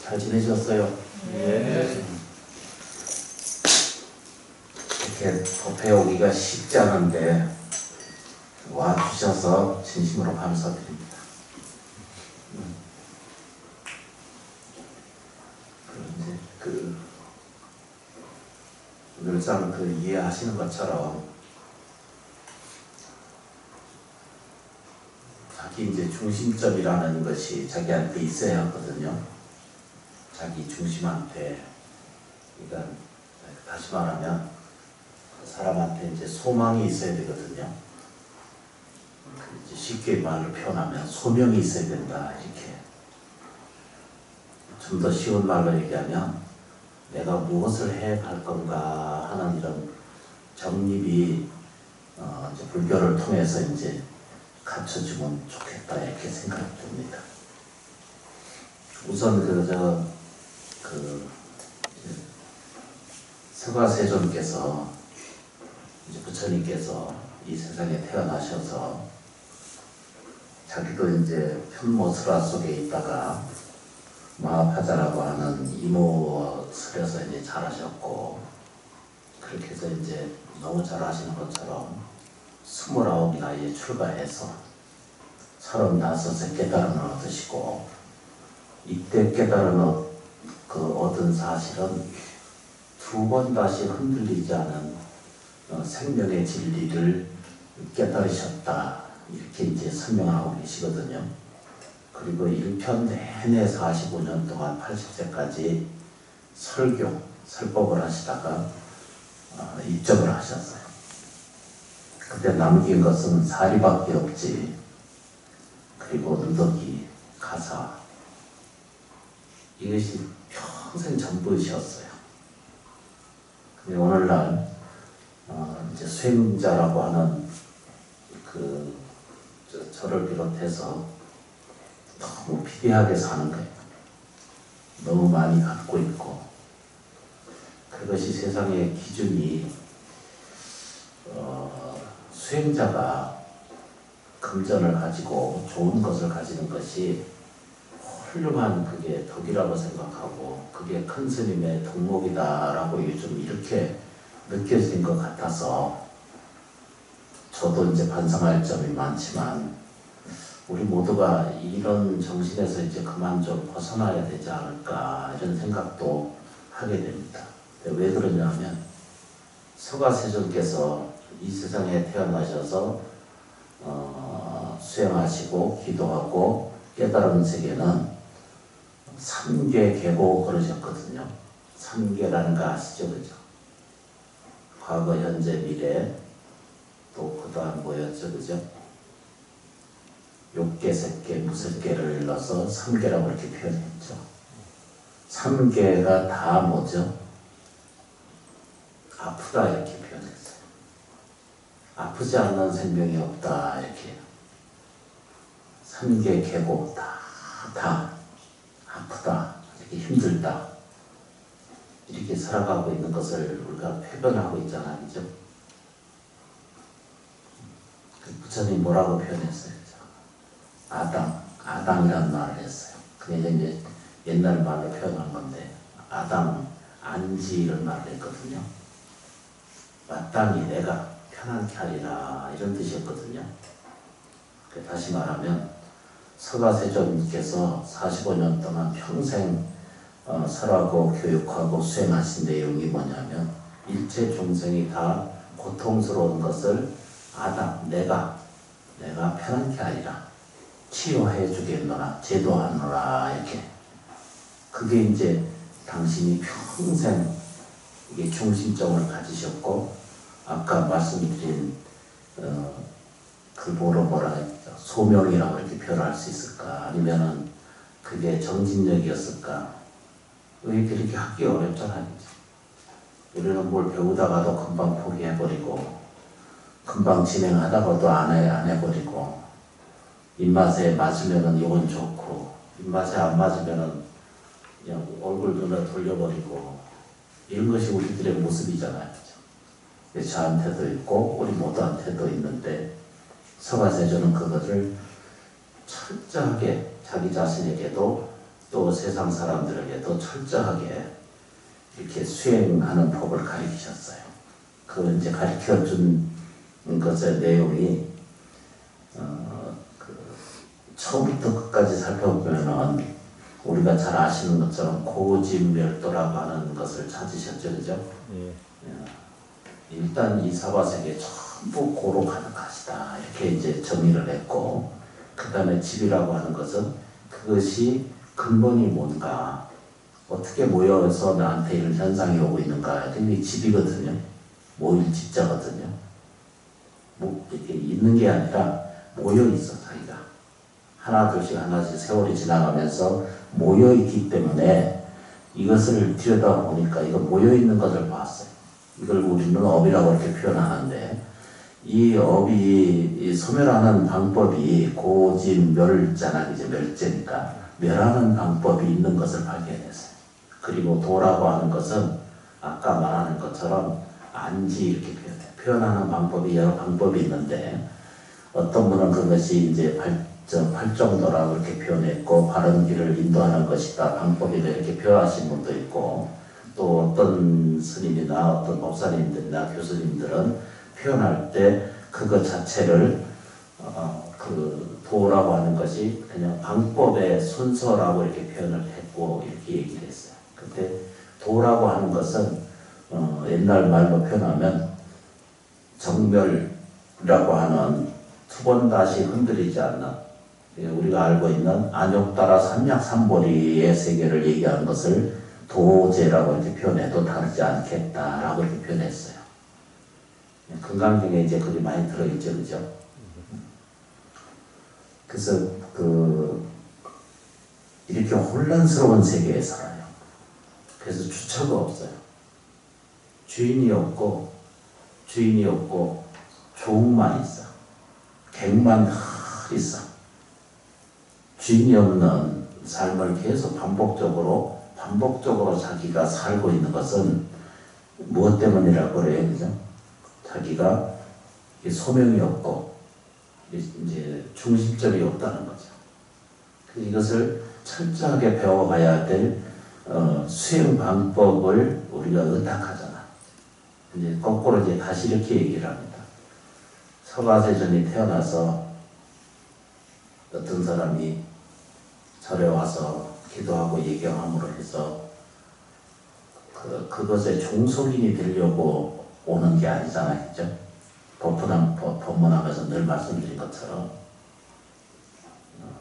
잘 지내셨어요? 네. 이렇게 법회 오기가 쉽지 않은데 와주셔서 진심으로 감사드립니다. 그런데 늘상 이해하시는 것처럼 자기 이제 중심점이라는 것이 자기한테 있어야 하거든요. 자기 중심한테. 그러니까 다시 말하면 사람한테 이제 소망이 있어야 되거든요. 이제 쉽게 말로 표현하면 소명이 있어야 된다, 이렇게. 좀 더 쉬운 말로 얘기하면 내가 무엇을 해 갈 건가 하는 이런 정립이 이제 불교를 통해서 이제 갖춰주면 좋겠다, 이렇게 생각됩니다. 우선 서가세존께서 이제 부처님께서 이 세상에 태어나셔서 자기도 이제 편모스라 속에 있다가 마하파자라고 하는 이모설에서 이제 자라셨고, 그렇게 해서 이제 너무 잘 아시는 것처럼 29 나이에 출가해서 35에 깨달음을 얻으시고, 이때 깨달음을 얻은 사실은 두 번 다시 흔들리지 않은 생명의 진리를 깨달으셨다, 이렇게 이제 설명하고 계시거든요. 그리고 1편 내내 45년 동안 80세까지 설법을 하시다가 입적을 하셨어요. 그때 남긴 것은 사리밖에 없지. 그리고 누더기, 가사, 이것이 평생 전부이셨어요. 근데 오늘날 이제 수행자라고 하는 저를 비롯해서 너무 비대하게 사는 거예요. 너무 많이 갖고 있고, 그것이 세상의 기준이 수행자가 금전을 가지고 좋은 것을 가지는 것이 훌륭한 그게 덕이라고 생각하고 그게 큰 스님의 덕목이다라고 요즘 이렇게 느껴진 것 같아서 저도 이제 반성할 점이 많지만 우리 모두가 이런 정신에서 이제 그만 좀 벗어나야 되지 않을까, 이런 생각도 하게 됩니다. 왜 그러냐면 서가세존께서 이 세상에 태어나셔서 수행하시고 기도하고 깨달은 세계는 3계 계고 그러셨거든요. 3계라는 거 아시죠? 그죠? 과거, 현재, 미래, 또 그 다음 뭐였죠? 그죠? 욕계, 색계, 무색계를 일러서 3계라고 이렇게 표현했죠. 3계가 다 뭐죠? 아프다, 이렇게 표현했어요. 아프지 않는 생명이 없다, 이렇게. 3계 계고 다 아프다, 이렇게 힘들다, 이렇게 살아가고 있는 것을 우리가 표현하고 있잖아요, 그죠? 부처님 뭐라고 표현했어요? 아당이라는 말을 했어요. 그게 이제 옛날 말로 표현한 건데, 아당, 안지 이런 말을 했거든요. 마땅히 내가 편안케 하리라, 이런 뜻이었거든요. 다시 말하면 서가세존께서 45년 동안 평생 설하고 교육하고 수행하신 내용이 뭐냐면, 일체 종생이 다 고통스러운 것을 내가 편안케 하리라, 치유해 주겠노라, 제도하노라, 이렇게. 그게 이제 당신이 평생 이게 중심점을 가지셨고, 아까 말씀드린 뭐라 했죠? 소명이라고 이렇게 표현할 수 있을까? 아니면은 그게 정진력이었을까? 왜 그렇게 하기 어렵잖아요. 우리는 뭘 배우다가도 금방 포기해버리고, 금방 진행하다가도 안 해버리고, 입맛에 맞으면은 이건 좋고, 입맛에 안 맞으면은 그냥 얼굴 눈을 돌려버리고, 이런 것이 우리들의 모습이잖아요. 그죠? 저한테도 있고, 우리 모두한테도 있는데, 서가세존은 그것을 철저하게 자기 자신에게도 또 세상 사람들에게 더 철저하게 이렇게 수행하는 법을 가르치셨어요. 그 이제 가르쳐 준 것의 내용이 처음부터 끝까지 살펴보면은 우리가 잘 아시는 것처럼 고진멸도라고 하는 것을 찾으셨죠, 그죠? 예. 일단 이 사바세계 전부 고로 가는 것이다 이렇게 이제 정의를 했고, 그 다음에 집이라고 하는 것은 그것이 근본이 뭔가, 어떻게 모여서 나한테 이런 현상이 오고 있는가, 그게 집이거든요. 모일 집자거든요. 뭐 이렇게 있는 게 아니라 모여 있어. 자기가 하나 둘씩 하나씩 세월이 지나가면서 모여 있기 때문에 이것을 들여다보니까 이거 모여 있는 것을 봤어요. 이걸 우리는 업이라고 이렇게 표현하는데, 이 업이 소멸하는 방법이 고진멸자나 이제 멸제니까 멸하는 방법이 있는 것을 발견했어요. 그리고 도라고 하는 것은 아까 말하는 것처럼 안지 이렇게 표현하는 방법이 여러 방법이 있는데, 어떤 분은 그것이 이제 팔정도라고 이렇게 표현했고 바른 길을 인도하는 것이다 방법이다 이렇게 표현하신 분도 있고, 또 어떤 스님이나 어떤 목사님들이나 교수님들은 표현할 때 그것 자체를 그 도라고 하는 것이 그냥 방법의 순서라고 이렇게 표현을 했고 이렇게 얘기를 했어요. 근데 도라고 하는 것은 옛날 말로 표현하면 정멸이라고 하는 두 번 다시 흔들리지 않는, 우리가 알고 있는 안욕따라 삼약삼보리의 세계를 얘기하는 것을 도제라고 이렇게 표현해도 다르지 않겠다라고 이렇게 표현했어요. 금강경에 이제 그게 많이 들어있죠, 그죠? 그래서 이렇게 혼란스러운 세계에 살아요. 그래서 주체가 없어요. 주인이 없고 조응만 있어. 객만 있어. 주인이 없는 삶을 계속 반복적으로 자기가 살고 있는 것은 무엇 때문이라고 그래요, 그죠? 자기가 소명이 없고 이제 중심점이 없다는 거죠. 이것을 철저하게 배워가야 될 수행 방법을 우리가 의탁하잖아. 이제 거꾸로 이제 다시 이렇게 얘기를 합니다. 서가세전이 태어나서 어떤 사람이 절에 와서 기도하고 예경함으로 해서 그것에 종속인이 되려고 오는 게 아니잖아요, 그죠? 법문하면서 늘 말씀드린 것처럼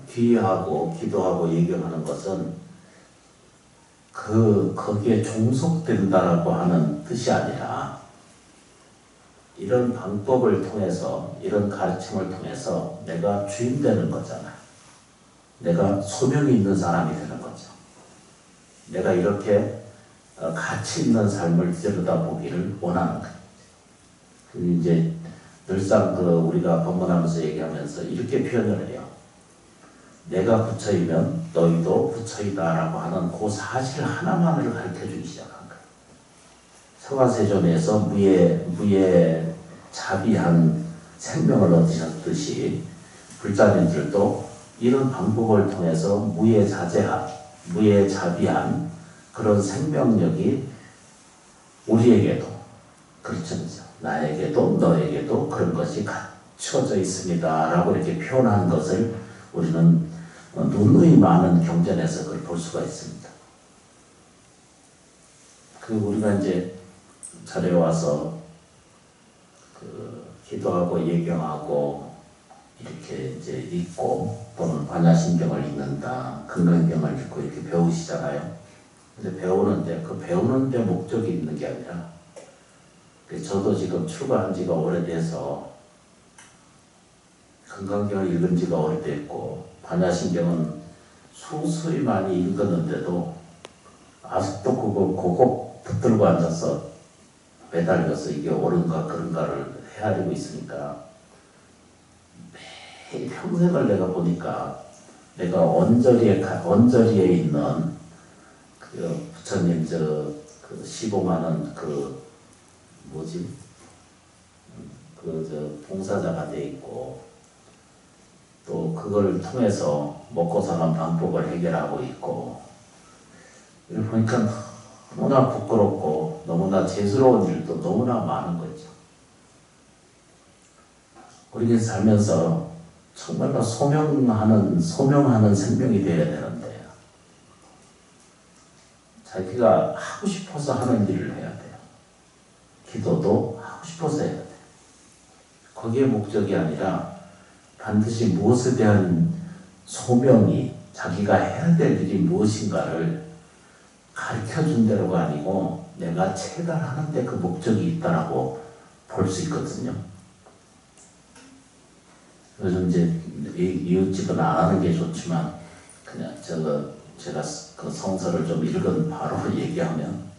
귀하고 기도하고 예경하는 것은 거기에 종속된다라고 하는 뜻이 아니라 이런 방법을 통해서, 이런 가르침을 통해서 내가 주인 되는 거잖아. 내가 소명이 있는 사람이 되는 거죠. 내가 이렇게 가치 있는 삶을 들여다보기를 원하는 거예요. 이제 늘상 우리가 법문하면서 얘기하면서 이렇게 표현을 해요. 내가 부처이면 너희도 부처이다라고 하는 그 사실 하나만을 가르쳐주기 시작한 거예요. 서가세존에서 무예 자비한 생명을 얻으셨듯이 불자님들도 이런 방법을 통해서 무예 자비한 그런 생명력이 우리에게도, 그렇죠, 나에게도 너에게도 그런 것이 갖춰져 있습니다 라고 이렇게 표현한 것을 우리는 누누이 많은 경전에서 그걸 볼 수가 있습니다. 우리가 이제 절에 와서 기도하고 예경하고 이렇게 이제 읽고, 또는 반야심경을 읽는다, 금강경을 읽고 이렇게 배우시잖아요. 근데 배우는데 그 배우는데 목적이 있는 게 아니라, 저도 지금 출가한 지가 오래돼서 금강경을 읽은 지가 오래됐고 반야심경은 수수히 많이 읽었는데도 아직도 그거 붙들고 앉아서 매달려서 이게 옳은가 그런가를 헤아리고 있으니까, 매일 평생을 내가 보니까 내가 언저리에 있는 부처님 시봉하는 봉사자가 돼 있고, 또 그걸 통해서 먹고 사는 방법을 해결하고 있고, 이걸 보니까 너무나 부끄럽고 너무나 죄스러운 일도 너무나 많은 거죠. 우리가 살면서 정말로 소명하는 생명이 되어야 되는데, 자기가 하고 싶어서 하는 일을 해야 돼요. 기도도 하고 싶어서 해야 돼요. 거기에 목적이 아니라 반드시 무엇에 대한 소명이, 자기가 해야 될 일이 무엇인가를 가르쳐준 대로가 아니고 내가 체감하는데 그 목적이 있다라고 볼 수 있거든요. 요즘 이제 이웃집은 안 하는 게 좋지만, 그냥 제가 그 성서를 좀 읽은 바로 얘기하면,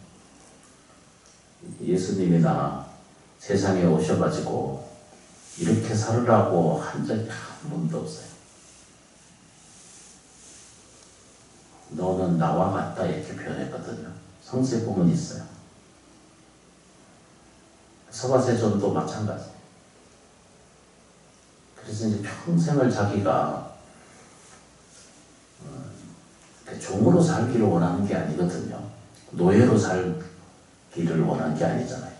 예수님이나 세상에 오셔가지고 이렇게 살으라고 한 적이 한 번도 없어요. 너는 나와 같다 이렇게 표현했거든요. 성서에 보면 있어요. 서가세존도 마찬가지. 그래서 이제 평생을 자기가 종으로 살기를 원하는 게 아니거든요. 노예로 살기를 원하는 게 아니잖아요.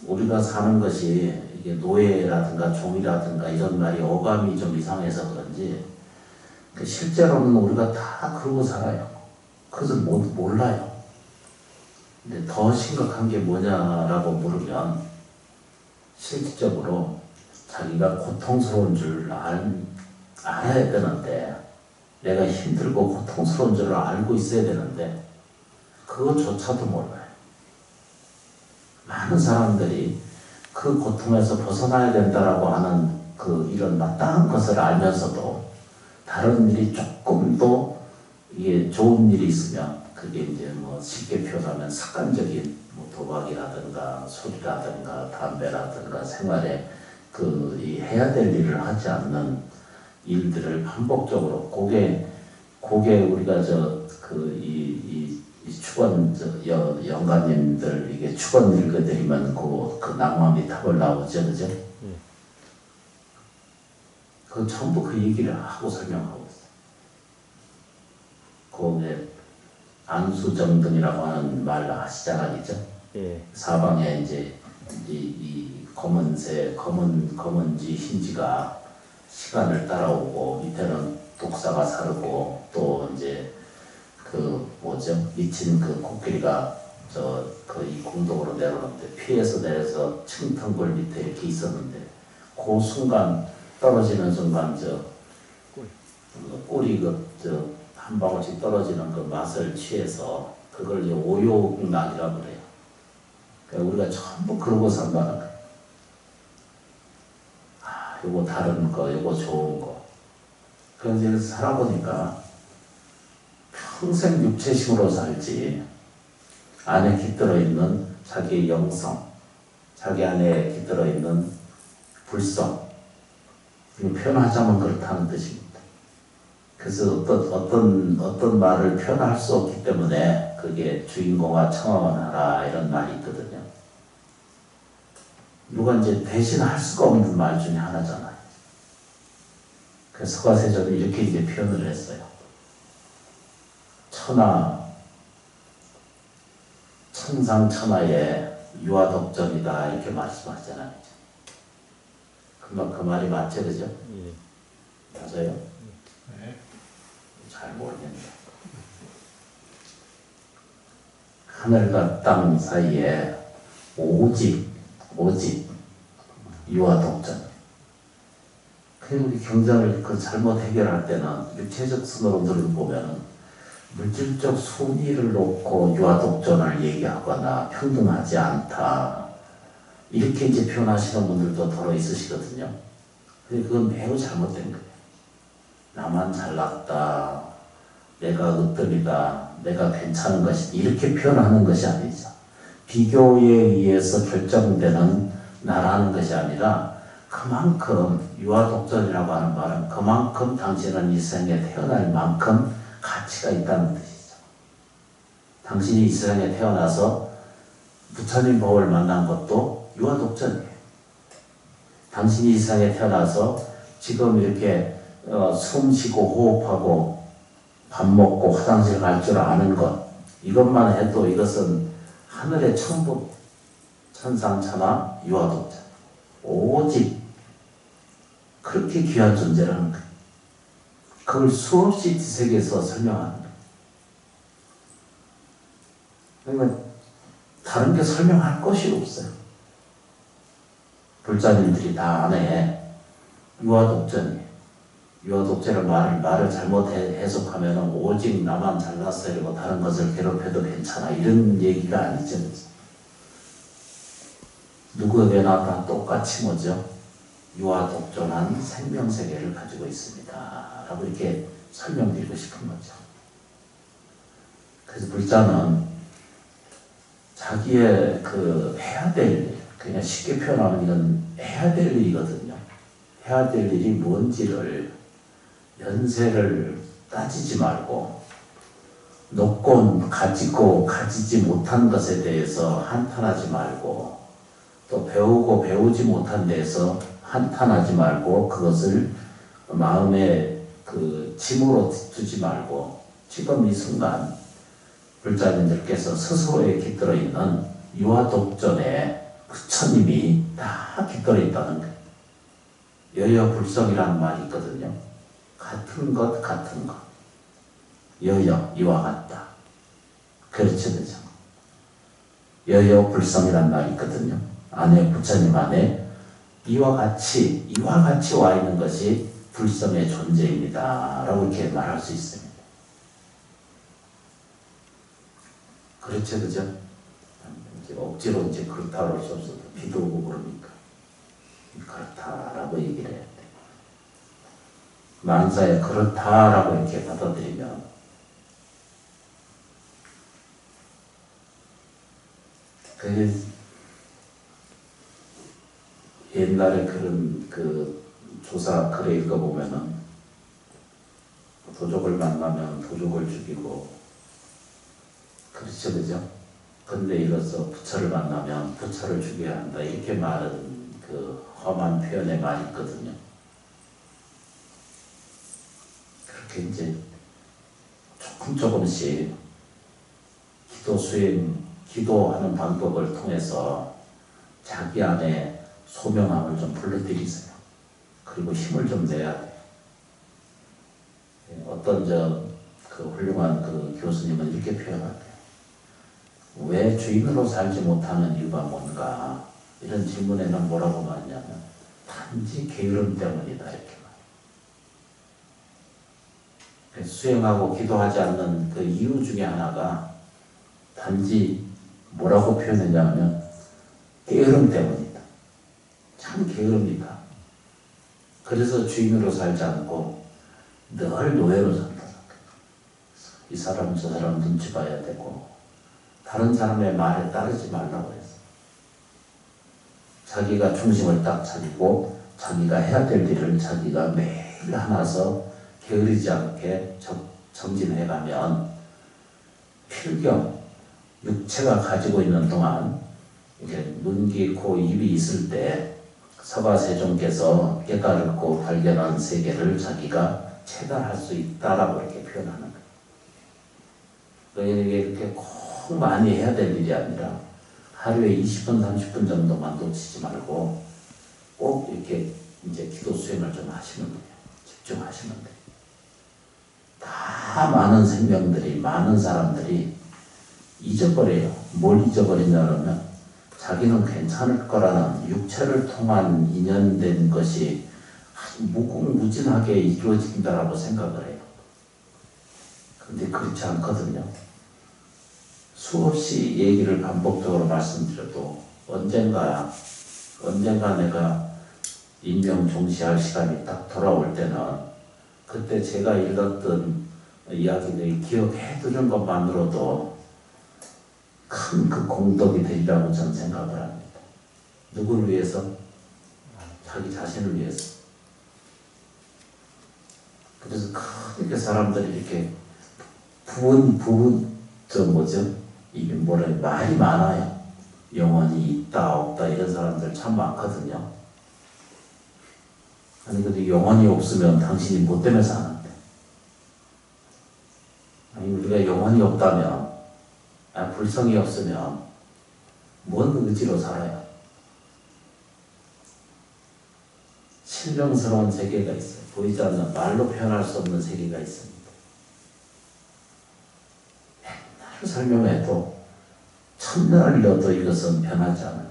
우리가 사는 것이 이게 노예라든가 종이라든가 이런 말이 어감이 좀 이상해서 그런지, 실제로는 우리가 다 그러고 살아요. 그것을 몰라요. 근데 더 심각한 게 뭐냐라고 물으면, 실질적으로 자기가 고통스러운 줄 알아야 되는데, 내가 힘들고 고통스러운 줄 알고 있어야 되는데 그것조차도 몰라요. 많은 사람들이 그 고통에서 벗어나야 된다라고 하는 이런 마땅한 것을 알면서도 다른 일이 조금도 이게 좋은 일이 있으면, 그게 이제 뭐 쉽게 표현하면 습관적인 뭐 도박이라든가 술이라든가 담배라든가 생활에 이 해야 될 일을 하지 않는 일들을 반복적으로 고개 우리가 이 축원 영가님들 이게 축원 읽어드리면 그 낭만이 탑을 나오죠, 그죠? 그 전부 그 얘기를 하고 설명하고 있어요. 거기에 안수정등이라고 하는 말 아시잖아요, 예. 사방에 이제 이 검은지 흰지가 시간을 따라오고, 밑에는 독사가 사르고, 또 이제 미친 코끼리가 이 궁동으로 내려오는데, 피해서 내려서 층텅굴 밑에 이렇게 있었는데, 그 순간 떨어지는 순간 꿀이 한 방울씩 떨어지는 그 맛을 취해서 그걸 이제 오욕락이라고 그래요. 그러니까 우리가 전부 그러고 산다는 거예요. 요거 다른 거, 요거 좋은 거. 그래서 살아보니까 평생 육체식으로 살지, 안에 깃들어 있는 자기의 영성, 자기 안에 깃들어 있는 불성, 표현하자면 그렇다는 뜻입니다. 그래서 어떤 말을 표현할 수 없기 때문에 그게 주인공아 청하원 하라 이런 말이 있거든요. 누가 이제 대신할 수가 없는 말 중에 하나잖아요. 그래서 서가세존은 이렇게 이제 표현을 했어요. 천상천하의 유아독전이다 이렇게 말씀하잖아요. 그 말이 맞죠, 그죠? 예. 맞아요? 네. 잘 모르겠네. 하늘과 땅 사이에 오직 유아독전. 그냥 우리 경전을 잘못 해결할 때는 육체적 순으로 들어보면은 물질적 순위를 놓고 유아독전을 얘기하거나 평등하지 않다, 이렇게 이제 표현하시는 분들도 더러 있으시거든요. 근데 그건 매우 잘못된 거예요. 나만 잘났다, 내가 으뜸이다, 내가 괜찮은 것이다, 이렇게 표현하는 것이 아니죠. 비교에 의해서 결정되는 나라는 것이 아니라, 그만큼 유아독전이라고 하는 말은 그만큼 당신은 이 세상에 태어날 만큼 가치가 있다는 뜻이죠. 당신이 이 세상에 태어나서 부처님 법을 만난 것도 유아독전이에요. 당신이 이 세상에 태어나서 지금 이렇게 숨 쉬고 호흡하고 밥 먹고 화장실 갈 줄 아는 것, 이것만 해도 이것은 하늘의 천국, 천상천하 유아독자, 오직 그렇게 귀한 존재라는 거예요. 그걸 수없이 지색에서 설명하는 거예요. 그러니까 다른 게 설명할 것이 없어요. 불자님들이 다 안에 유아독전이에요. 유아독자를 말을 잘못 해석하면 오직 나만 잘났어요 이러고 다른 것을 괴롭혀도 괜찮아 이런 얘기가 아니죠. 누구에게나 다 똑같이 뭐죠? 유아독존한 생명세계를 가지고 있습니다 라고 이렇게 설명드리고 싶은 거죠. 그래서 불자는 자기의 그 해야 될 일, 그냥 쉽게 표현하면 이건 해야 될 일이거든요. 해야 될 일이 뭔지를 연세를 따지지 말고 높고 가지고 가지지 못한 것에 대해서 한탄하지 말고 또 배우고 배우지 못한 데에서 한탄하지 말고 그것을 마음에 그 짐으로 두지 말고 지금 이 순간 불자님들께서 스스로에 깃들어 있는 유아독전에 부처님이 다 깃들어 있다는 거예요. 여여불성이라는 말이 있거든요. 같은 것 같은 것. 여여 이와 같다. 그렇죠, 그죠? 여여불성이라는 말이 있거든요. 안에 부처님 안에 이와 같이 와 있는 것이 불성의 존재입니다 라고 이렇게 말할 수 있습니다. 그렇죠, 그죠? 이제 억지로 이제 그렇다고 할 수 없어도 비도 오고 그러니까 그렇다라고 얘기를 해야 돼. 만사에 그렇다라고 이렇게 받아들이면 그 옛날에 그런 그 조사 글에 읽어보면은 도적을 만나면 도적을 죽이고 그렇죠, 그죠? 근데 이로써 부처를 만나면 부처를 죽여야 한다 이렇게 말은 그 험한 표현의 말이 있거든요. 그렇게 이제 조금씩 기도 수행, 기도하는 방법을 통해서 자기 안에 소명함을 좀 불러들이세요. 그리고 힘을 좀 내야 돼요. 어떤 그 훌륭한 그 교수님은 이렇게 표현하대요. 왜 주인으로 살지 못하는 이유가 뭔가? 이런 질문에는 뭐라고 말하냐면 단지 게으름 때문이다 이렇게 말해요. 수행하고 기도하지 않는 그 이유 중에 하나가 단지 뭐라고 표현했냐면 게으름 때문이다. 참 게으릅니다. 그래서 주인으로 살지 않고 늘 노예로 산다. 이 사람 저 사람 눈치 봐야 되고 다른 사람의 말에 따르지 말라고 했어. 자기가 중심을 딱 차리고 자기가 해야 될 일을 자기가 매일 하나서 게으르지 않게 정진해가면 필경 육체가 가지고 있는 동안 이제 눈, 귀, 코, 입이 있을 때 서가세종께서 깨달고 발견한 세계를 자기가 체달할 수 있다라고 이렇게 표현하는 거예요. 이게 이렇게 꼭 많이 해야 될 일이 아니라 하루에 20분, 30분 정도만 놓치지 말고 꼭 이렇게 이제 기도 수행을 좀 하시면 돼요. 집중하시면 돼요. 다 많은 생명들이, 많은 사람들이 잊어버려요. 뭘 잊어버리냐면 자기는 괜찮을 거라는 육체를 통한 인연된 것이 무궁무진하게 이루어진다라고 생각을 해요. 근데 그렇지 않거든요. 수없이 얘기를 반복적으로 말씀드려도 언젠가 내가 임명종시할 시간이 딱 돌아올 때는 그때 제가 읽었던 이야기를 기억해 두는 것만으로도 큰 그 공덕이 되리라고 저는 생각을 합니다. 누구를 위해서? 자기 자신을 위해서. 그래서 크게 사람들이 이렇게 이게 말이 많아요. 영혼이 있다 없다 이런 사람들 참 많거든요. 아니 근데 영혼이 없으면 당신이 뭐 때문에 사는데? 아니 우리가 영혼이 없다면, 불성이 없으면 뭔 의지로 살아요? 신령스러운 세계가 있어요. 보이지 않는 말로 표현할 수 없는 세계가 있습니다. 맨날 설명해도 천년을 잃어도 이것은 변하지 않을 거예요.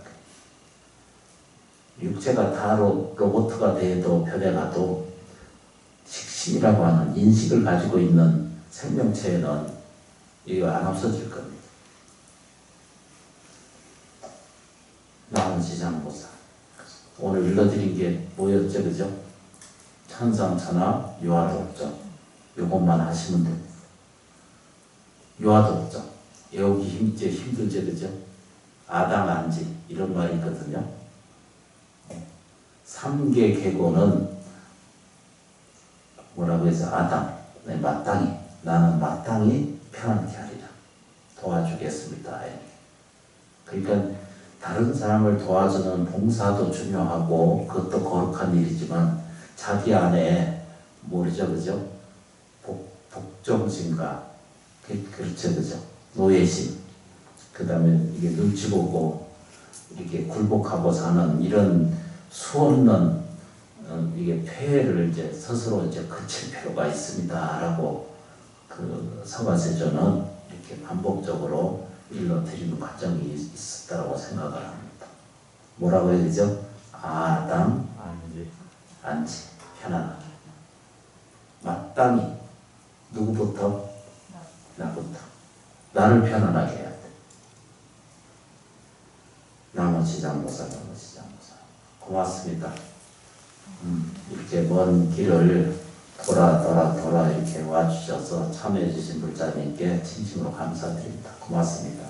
육체가 다 로봇가 돼도 변해가도 식신이라고 하는 인식을 가지고 있는 생명체는 이거 안 없어질 겁니다. 나온 지장보살. 오늘 읽어드린 게 뭐였죠, 그죠? 천상천하 유아독점. 요것만 하시면 됩니다. 유아독점. 외우기 힘들죠, 그죠? 아당안지 이런 말이 있거든요. 3개 계고는 뭐라고 해서 아당, 마땅히, 나는 마땅히 편안케 하리라. 도와주겠습니다. 그러니까 다른 사람을 도와주는 봉사도 중요하고 그것도 거룩한 일이지만 자기 안에 모르죠, 그죠? 복종심과 그렇죠, 그죠? 노예심, 그 다음에 이게 눈치 보고 이렇게 굴복하고 사는 이런 수없는 이게 폐해를 이제 스스로 이제 그칠 필요가 있습니다라고 그 서가세조는 이렇게 반복적으로 일러드리는 과정이 있었다고 생각을 합니다. 뭐라고 해야 되죠? 아당 안지 편안하게 마땅히 누구부터? 나부터 나를 편안하게 해야 돼. 나머지 장보사 고맙습니다. 이렇게 먼 길을 돌아 이렇게 와주셔서 참여해 주신 불자님께 진심으로 감사드립니다. 고맙습니다.